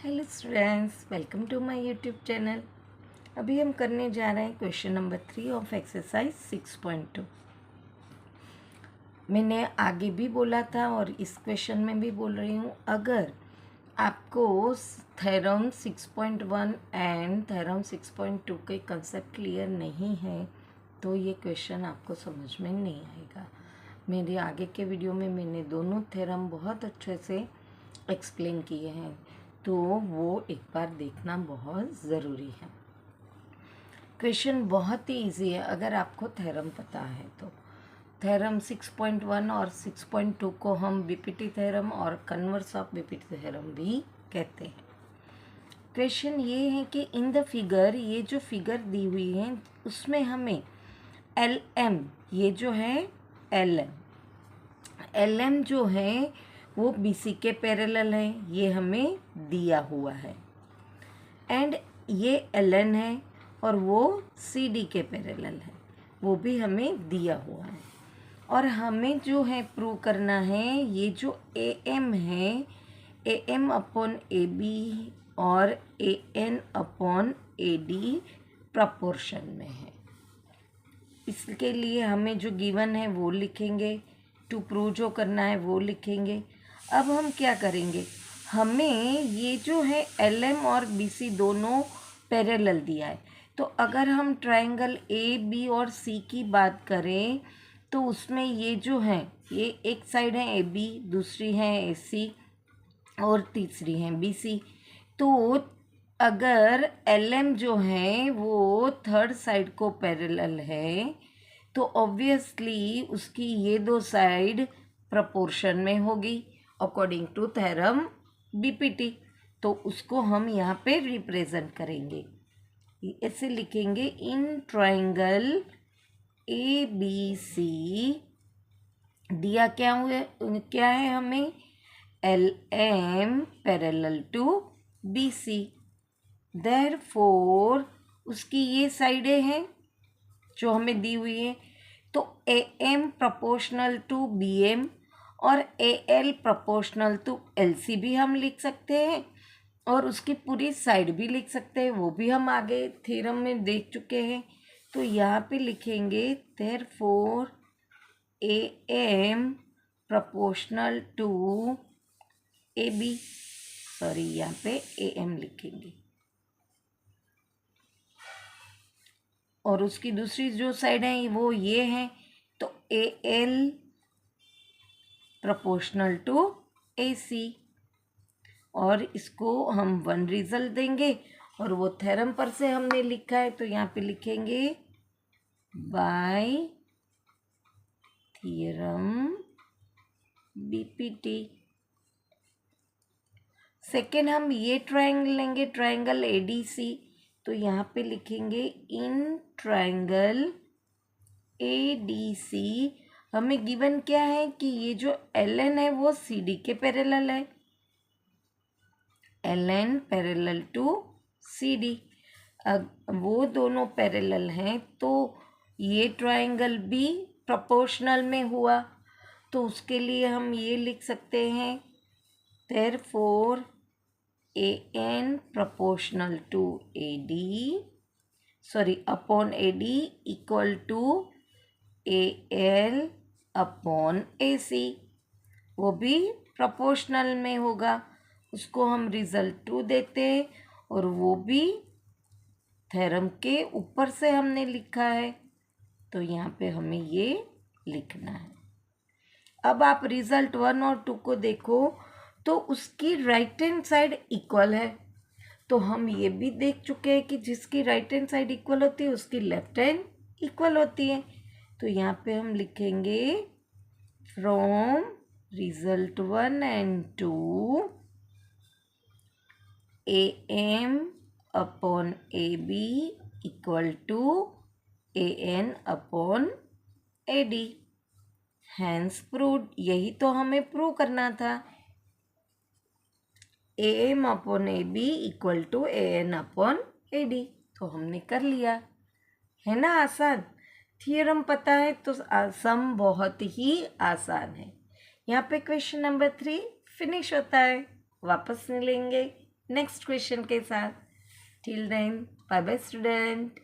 Hello students, welcome to my YouTube channel. अभी हम करने जा रहे हैं क्वेश्चन नंबर 3 ऑफ एक्सरसाइज 6.2। मैंने आगे भी बोला था और इस क्वेश्चन में भी बोल रही हूँ, अगर आपको थ्योरम 6.1 एंड थ्योरम 6.2 के कंसेप्ट क्लियर नहीं है तो ये क्वेश्चन आपको समझ में नहीं आएगा। मेरे आगे के वीडियो में मैंने दोनों थ्योरम बहुत अच्छे से एक्सप्लेन किए हैं, तो वो एक बार देखना बहुत ज़रूरी है। क्वेश्चन बहुत ही इजी है अगर आपको थ्योरम पता है तो। थ्योरम 6.1 और 6.2 को हम बीपीटी थ्योरम और कन्वर्स ऑफ बीपीटी थ्योरम भी कहते हैं। क्वेश्चन ये है कि इन द फिगर, ये जो फिगर दी हुई है उसमें हमें एल एम, ये जो है एल एम जो है वो बी सी के पैरेलल है, ये हमें दिया हुआ है। एंड ये एल एन है और वो सी डी के पैरेलल है, वो भी हमें दिया हुआ है। और हमें जो है प्रूव करना है, ये जो ए एम है, A M upon A B और A N upon A D proportion में है। इसके लिए हमें जो गिवन है वो लिखेंगे, टू प्रूव जो करना है वो लिखेंगे। अब हम क्या करेंगे, हमें ये जो है एल एम और बी सी दोनों पैरेलल दिया है, तो अगर हम ट्रायंगल ए बी और सी की बात करें तो उसमें ये जो है, ये एक साइड है ए बी, दूसरी है ए सी और तीसरी है बी सी। तो अगर एल एम जो है वो थर्ड साइड को पैरेलल है तो ऑब्वियसली उसकी ये दो साइड प्रपोर्शन में होगी अकॉर्डिंग टू थ्योरम बीपीटी। तो उसको हम यहाँ पे रिप्रेजेंट करेंगे, ऐसे लिखेंगे, in triangle A B C दिया क्या है हमें, L M parallel to B C. Therefore उसकी ये साइडें हैं जो हमें दी हुई है, तो A M proportional to B M और A L proportional to L C भी हम लिख सकते हैं और उसकी पूरी साइड भी लिख सकते हैं, वो भी हम आगे थ्योरम में देख चुके हैं। तो यहाँ पे लिखेंगे therefore A M proportional to A B, sorry यहाँ पे ए एम लिखेंगे और उसकी दूसरी जो साइड है वो ये है, तो ए एल प्रोपोर्शनल टू ए सी। और इसको हम वन रिजल्ट देंगे और वो थ्योरम पर से हमने लिखा है, तो यहाँ पे लिखेंगे बाय थ्योरम बीपीटी। सेकेंड हम ये ट्रायंगल लेंगे, ट्रायंगल एडीसी, तो यहाँ पे लिखेंगे इन ट्रायंगल एडीसी हमें गिवन क्या है कि ये जो एल एन है वो सी डी के पैरेलल है, L N parallel to C D. वो दोनों पैरेलल हैं तो ये ट्रायंगल भी प्रोपोर्शनल में हुआ, तो उसके लिए हम ये लिख सकते हैं, therefore A N proportional to A D, sorry upon A D equal to A L upon A C, वो भी प्रोपोर्शनल में होगा, उसको हम रिजल्ट 2 देते हैं और वो भी थ्योरम के ऊपर से हमने लिखा है, तो यहाँ पे हमें ये लिखना है। अब आप रिजल्ट 1 और 2 को देखो तो उसकी राइट हैंड साइड इक्वल है, तो हम ये भी देख चुके हैं कि जिसकी राइट हैंड साइड इक्वल होती है उसकी लेफ्ट हैंड इक्वल होती है। तो यहाँ पे हम लिखेंगे from result 1 and 2 A M upon A B equal to A N upon A D, hence proved. यही तो हमें प्रूव करना था, A M upon A B equal to A N upon A D, तो हमने कर लिया, है ना आसान। थ्योरम पता है तो सम बहुत ही आसान है। यहाँ पे क्वेश्चन नंबर 3 फिनिश होता है, वापस मिलेंगे। नेक्स्ट क्वेश्चन के साथ। Till then bye bye student.